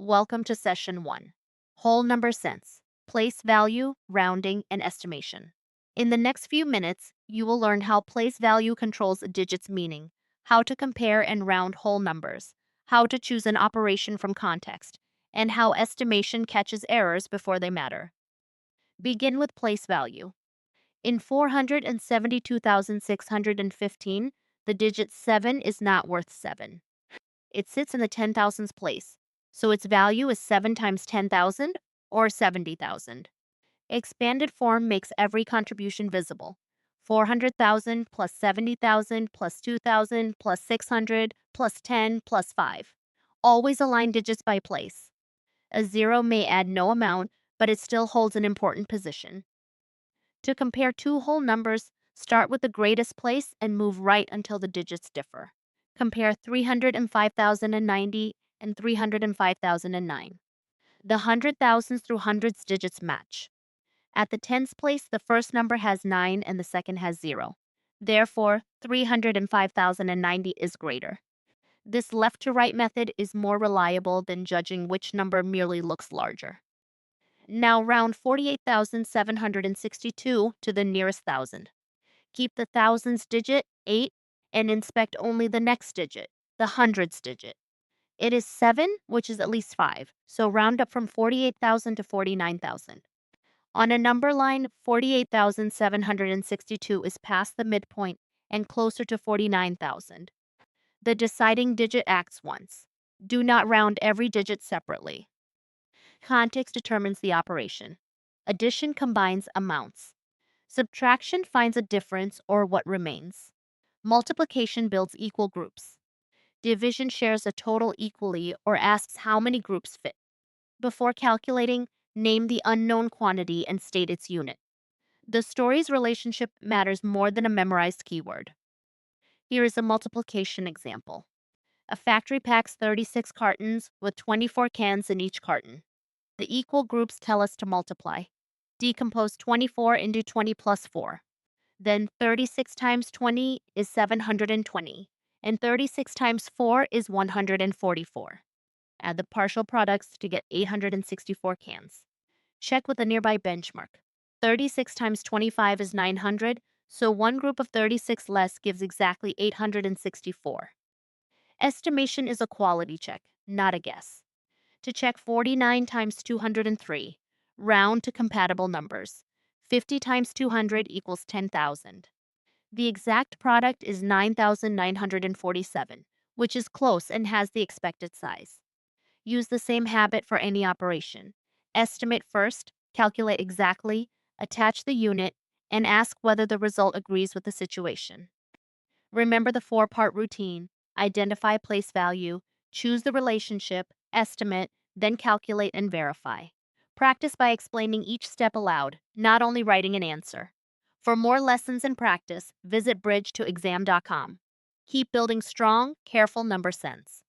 Welcome to Session 1. Whole number sense, place value, rounding, and estimation. In the next few minutes, you will learn how place value controls a digit's meaning, how to compare and round whole numbers, how to choose an operation from context, and how estimation catches errors before they matter. Begin with place value. In 472,615, the digit 7 is not worth 7. It sits in the 10,000s place, so its value is 7 times 10,000 or 70,000. Expanded form makes every contribution visible. 400,000 plus 70,000 plus 2,000 plus 600 plus 10 plus 5. Always align digits by place. A zero may add no amount, but it still holds an important position. To compare two whole numbers, start with the greatest place and move right until the digits differ. Compare 305,090 and 305,009. The hundred thousands through hundreds digits match. At the tens place, the first number has 9 and the second has 0. Therefore, 305,090 is greater. This left to right method is more reliable than judging which number merely looks larger. Now round 48,762 to the nearest thousand. Keep the thousands digit, 8, and inspect only the next digit, the hundreds digit. It is 7, which is at least 5, so round up from 48,000 to 49,000. On a number line, 48,762 is past the midpoint and closer to 49,000. The deciding digit acts once. Do not round every digit separately. Context determines the operation. Addition combines amounts. Subtraction finds a difference or what remains. Multiplication builds equal groups. Division shares a total equally or asks how many groups fit. Before calculating, name the unknown quantity and state its unit. The story's relationship matters more than a memorized keyword. Here is a multiplication example. A factory packs 36 cartons with 24 cans in each carton. The equal groups tell us to multiply. Decompose 24 into 20 plus 4. Then 36 times 20 is 720, and 36 times 4 is 144. Add the partial products to get 864 cans. Check with a nearby benchmark. 36 times 25 is 900, so one group of 36 less gives exactly 864. Estimation is a quality check, not a guess. To check 49 times 203, round to compatible numbers. 50 times 200 equals 10,000. The exact product is 9,947, which is close and has the expected size. Use the same habit for any operation. Estimate first, calculate exactly, attach the unit, and ask whether the result agrees with the situation. Remember the four-part routine. Identify place value, choose the relationship, estimate, then calculate and verify. Practice by explaining each step aloud, not only writing an answer. For more lessons and practice, visit bridge2exam.com. Keep building strong, careful number sense.